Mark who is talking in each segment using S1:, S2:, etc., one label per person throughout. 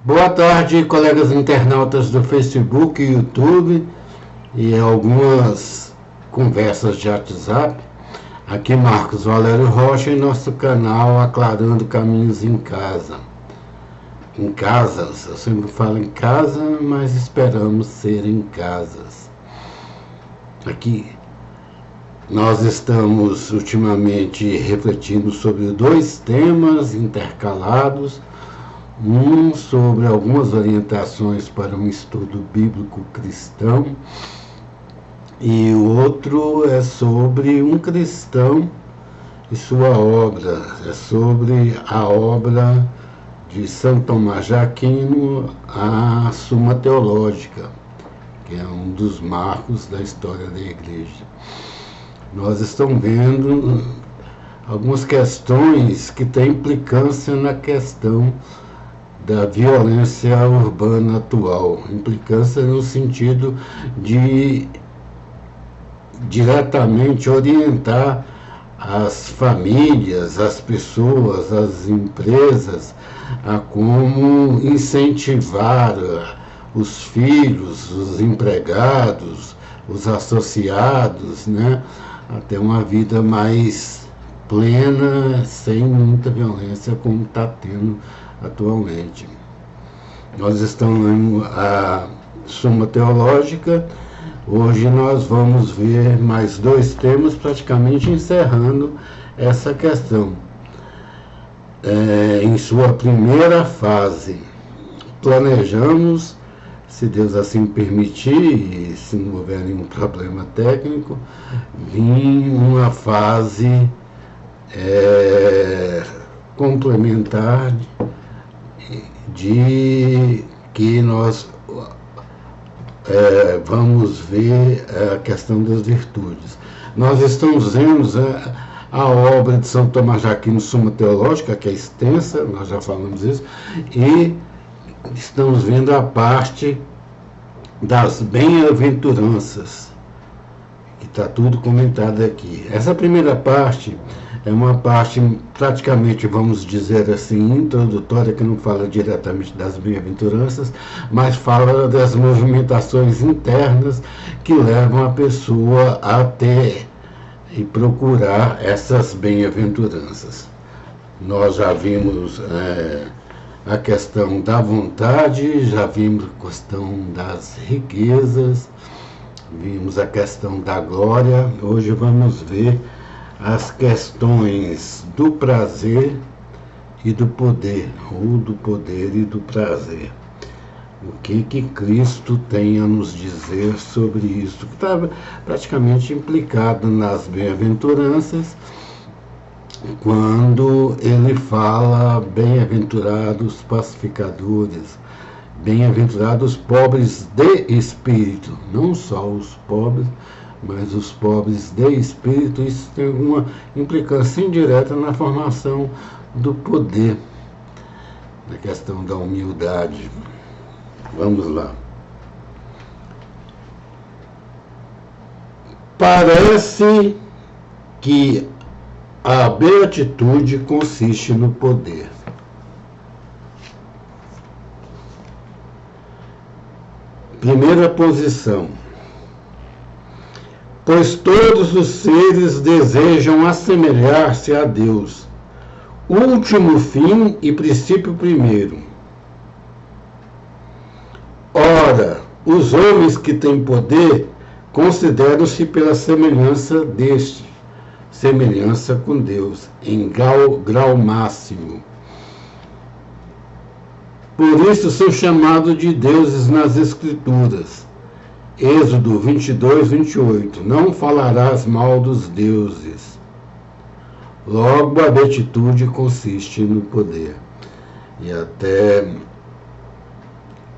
S1: Boa tarde, colegas internautas do Facebook e YouTube e algumas conversas de WhatsApp. Aqui Marcos Valério Rocha em nosso canal Aclarando Caminhos em Casa. Em casas, eu sempre falo em casa, mas esperamos ser em casas. Aqui nós estamos ultimamente refletindo sobre dois temas intercalados. Um sobre algumas orientações para um estudo bíblico cristão e o outro é sobre um cristão e sua obra, é sobre a obra de São Tomás de Aquino, a Suma Teológica, que é um dos marcos da história da Igreja. Nós estamos vendo algumas questões que têm implicância na questão da violência urbana atual, implicância no sentido de diretamente orientar as famílias, as pessoas, as empresas a como incentivar os filhos, os empregados, os associados, né, a ter uma vida mais plena, sem muita violência, como está tendo atualmente. Nós estamos lendo a Suma Teológica. Hoje nós vamos ver mais dois temas, praticamente encerrando essa questão. Em sua primeira fase, planejamos, se Deus assim permitir, e se não houver nenhum problema técnico, vir uma fase complementar de que nós vamos ver a questão das virtudes. Nós estamos vendo a obra de São Tomás de Aquino, Suma Teológica, que é extensa, nós já falamos isso, e estamos vendo a parte das bem-aventuranças, que está tudo comentado aqui. Essa primeira parte é uma parte praticamente, vamos dizer assim, introdutória, que não fala diretamente das bem-aventuranças, mas fala das movimentações internas que levam a pessoa a ter e procurar essas bem-aventuranças. Nós já vimos a questão da vontade, já vimos a questão das riquezas, vimos a questão da glória. Hoje vamos ver as questões do prazer e do poder, ou do poder e do prazer. O que Cristo tem a nos dizer sobre isso, que está praticamente implicado nas bem-aventuranças, quando ele fala bem-aventurados pacificadores, bem-aventurados pobres de espírito, não só os pobres, mas os pobres de espírito. Isso tem alguma implicância indireta na formação do poder, na questão da humildade. Vamos lá. Parece que a beatitude consiste no poder. Primeira posição. Pois todos os seres desejam assemelhar-se a Deus, último fim e princípio primeiro. Ora, os homens que têm poder consideram-se pela semelhança deste, semelhança com Deus, em grau máximo. Por isso são chamados de deuses nas Escrituras. Êxodo 22, 28. Não falarás mal dos deuses. Logo, a beatitude consiste no poder. E até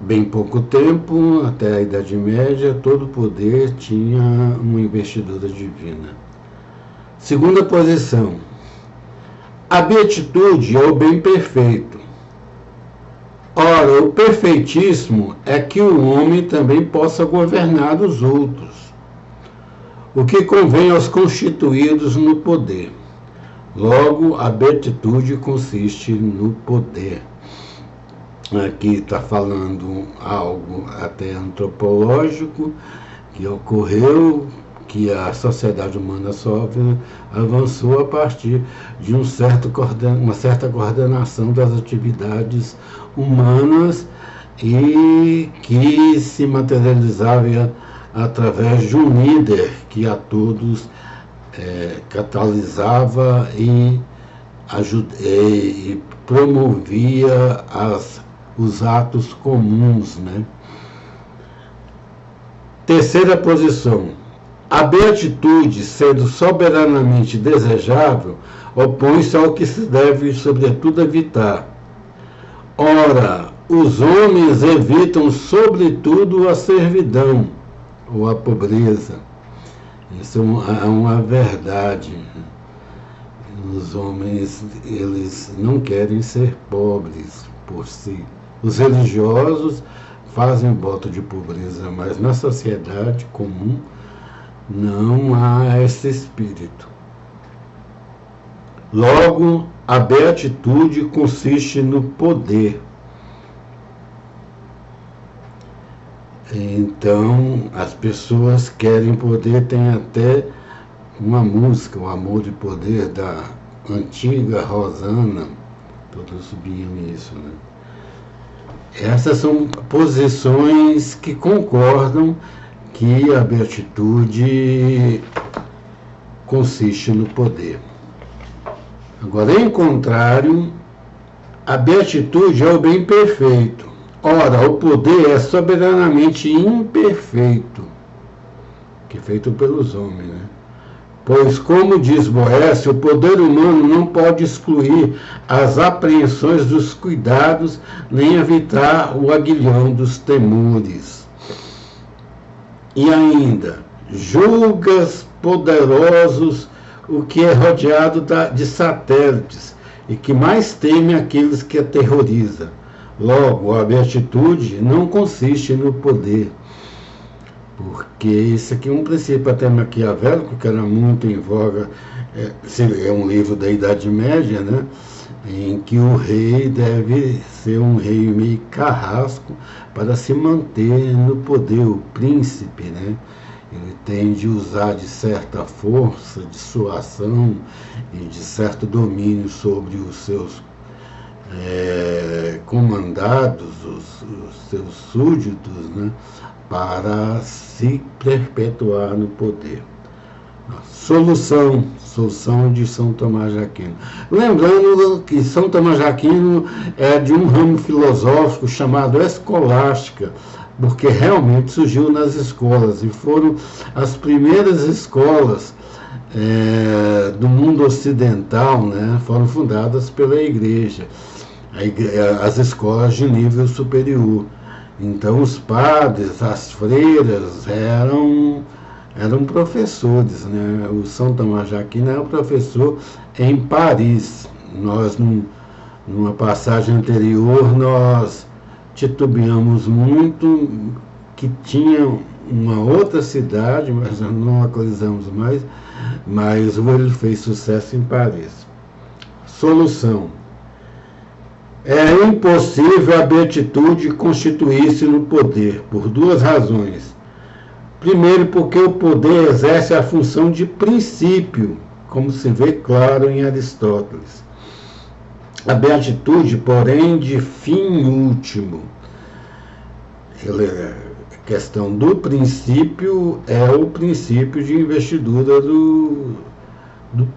S1: bem pouco tempo, até a Idade Média, todo poder tinha uma investidura divina. Segunda posição. A beatitude é o bem perfeito. Ora, o perfeitíssimo é que o homem também possa governar os outros, o que convém aos constituídos no poder. Logo, a beatitude consiste no poder. aqui está falando algo até antropológico que ocorreu, que a sociedade humana só avançou a partir de uma certa coordenação das atividades humanas e que se materializava através de um líder que a todos catalisava e promovia os atos comuns, né? Terceira posição. A beatitude, sendo soberanamente desejável, opõe-se ao que se deve, sobretudo, evitar. Ora, os homens evitam, sobretudo, a servidão ou a pobreza. Isso é uma verdade. Os homens, eles não querem ser pobres por si. Os religiosos fazem voto de pobreza, mas na sociedade comum não há esse espírito. Logo, a beatitude consiste no poder. Então, as pessoas querem poder, tem até uma música, O Amor e Poder, da antiga Rosana, todos subiam isso, né? Essas são posições que concordam que a beatitude consiste no poder. Agora, em contrário, a beatitude é o bem perfeito. Ora, o poder é soberanamente imperfeito, que é feito pelos homens, né? Pois, como diz Boécio, o poder humano não pode excluir as apreensões dos cuidados, nem evitar o aguilhão dos temores. E ainda, julgas poderosos o que é rodeado de satélites, e que mais teme aqueles que aterroriza. Logo, a beatitude não consiste no poder, porque esse aqui é um princípio até maquiavélico, que era muito em voga, é um livro da Idade Média, né, em que o rei deve ser um rei meio carrasco para se manter no poder, o príncipe, né? Ele tem de usar de certa força, de sua ação e de certo domínio sobre os seus comandados, os seus súditos, né, para se perpetuar no poder. Solução de São Tomás de Aquino. Lembrando que São Tomás de Aquino é de um ramo filosófico chamado escolástica, porque realmente surgiu nas escolas, e foram as primeiras escolas do mundo ocidental, né, foram fundadas pela igreja, as escolas de nível superior. Então os padres, as freiras eram professores, né? O São Tomás de Aquino era professor em Paris. Nós, numa passagem anterior, nós titubeamos muito que tinha uma outra cidade, mas nós não localizamos mais, mas ele fez sucesso em Paris. Solução. É impossível a beatitude constituir-se no poder, por duas razões. Primeiro, porque o poder exerce a função de princípio, como se vê claro em Aristóteles. A beatitude, porém, de fim último. A questão do princípio é o princípio de investidura do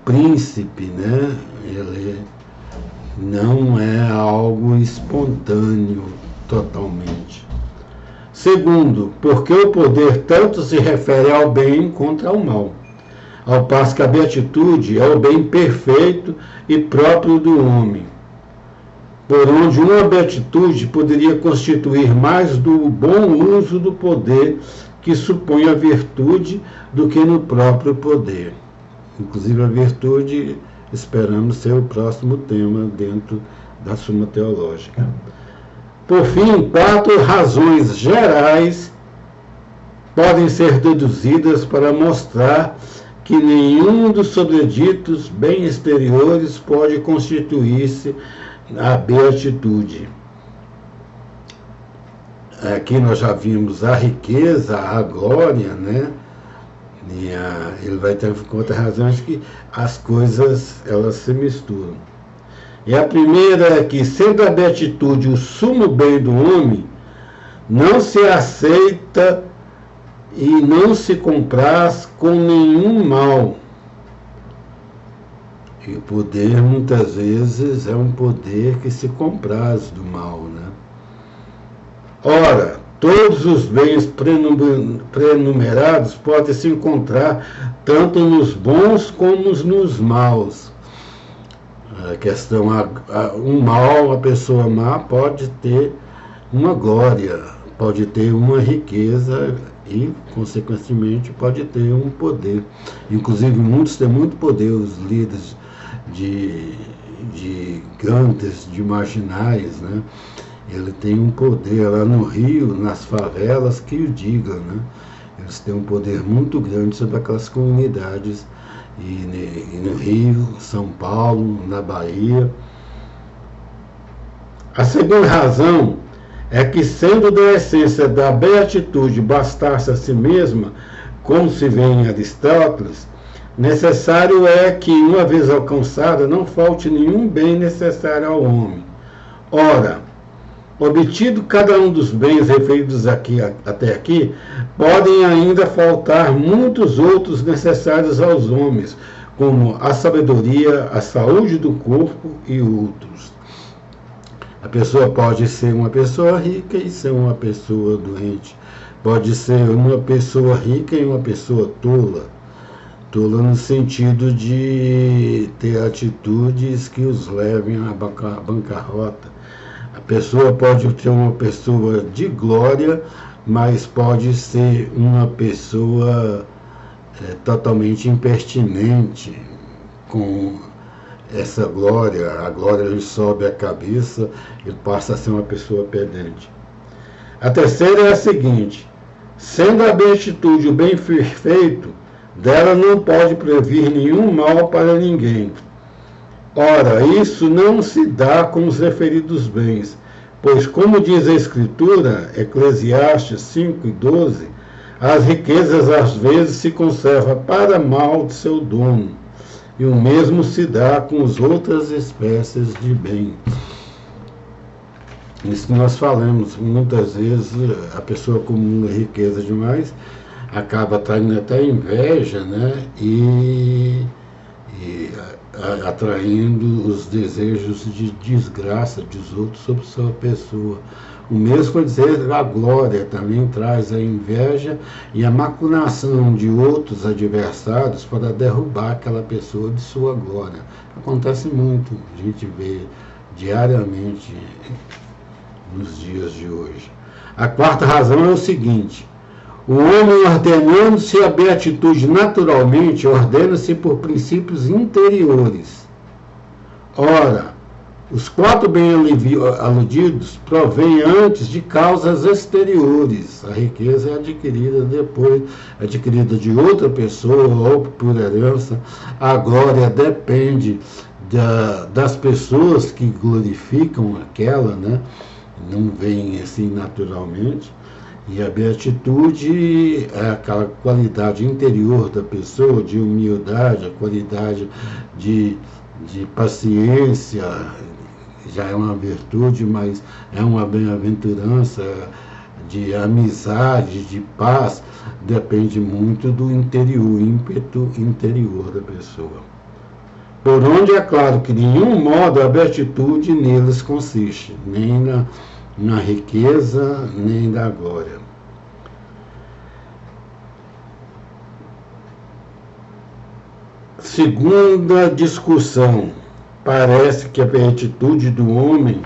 S1: príncipe, né? Ele não é algo espontâneo totalmente. Segundo, porque o poder tanto se refere ao bem quanto ao mal, ao passo que a beatitude é o bem perfeito e próprio do homem, por onde uma beatitude poderia constituir mais do bom uso do poder que supõe a virtude do que no próprio poder. Inclusive a virtude, esperamos ser o próximo tema dentro da Suma Teológica. Por fim, 4 razões gerais podem ser deduzidas para mostrar que nenhum dos sobreditos bem exteriores pode constituir-se a beatitude. aqui nós já vimos a riqueza, a glória, né? Ele vai ter com outra razão, acho que as coisas elas se misturam. E a primeira é que, sendo a beatitude o sumo bem do homem, não se aceita e não se compraz com nenhum mal. E o poder, muitas vezes, é um poder que se compraz do mal, né? Ora, todos os bens prenumerados podem se encontrar tanto nos bons como nos maus. A questão, um mal, a pessoa má pode ter uma glória, pode ter uma riqueza e, consequentemente, pode ter um poder. Inclusive, muitos têm muito poder, os líderes de grandes, de marginais, né? Ele tem um poder lá no Rio, nas favelas, que o diga, né? Eles têm um poder muito grande sobre aquelas comunidades, e no Rio, São Paulo, na Bahia. A segunda razão é que, sendo da essência da beatitude bastar-se a si mesma, como se vê em Aristóteles, necessário é que, uma vez alcançada, não falte nenhum bem necessário ao homem. Ora, obtido cada um dos bens referidos até aqui, podem ainda faltar muitos outros necessários aos homens, como a sabedoria, a saúde do corpo e outros. A pessoa pode ser uma pessoa rica e ser uma pessoa doente. Pode ser uma pessoa rica e uma pessoa tola. Tola no sentido de ter atitudes que os levem à bancarrota. A pessoa pode ser uma pessoa de glória, mas pode ser uma pessoa totalmente impertinente com essa glória. A glória lhe sobe a cabeça, ele passa a ser uma pessoa pedante. A terceira é a seguinte: sendo a beatitude o bem perfeito, dela não pode previr nenhum mal para ninguém. Ora, isso não se dá com os referidos bens, pois, como diz a Escritura, Eclesiastes 5:12, as riquezas às vezes se conservam para mal de seu dono, e o mesmo se dá com as outras espécies de bem. Isso que nós falamos, muitas vezes a pessoa acumula riqueza demais, acaba atraindo até inveja, né? E atraindo os desejos de desgraça dos outros sobre sua pessoa. O mesmo quer dizer, a glória também traz a inveja e a maculação de outros adversários para derrubar aquela pessoa de sua glória. Acontece muito, a gente vê diariamente nos dias de hoje. A quarta razão é o seguinte: o homem, ordenando-se a beatitude naturalmente, ordena-se por princípios interiores. Ora, os 4 bens aludidos provêm antes de causas exteriores. A riqueza é adquirida depois, adquirida de outra pessoa ou por herança. A glória depende das pessoas que glorificam aquela, né? Não vem assim naturalmente. E a beatitude é aquela qualidade interior da pessoa, de humildade, a qualidade de paciência, já é uma virtude, mas é uma bem-aventurança, de amizade, de paz, depende muito do interior, ímpeto interior da pessoa. Por onde é claro que de nenhum modo a beatitude neles consiste, nem na riqueza, nem na glória. Segunda discussão. Parece que a beatitude do homem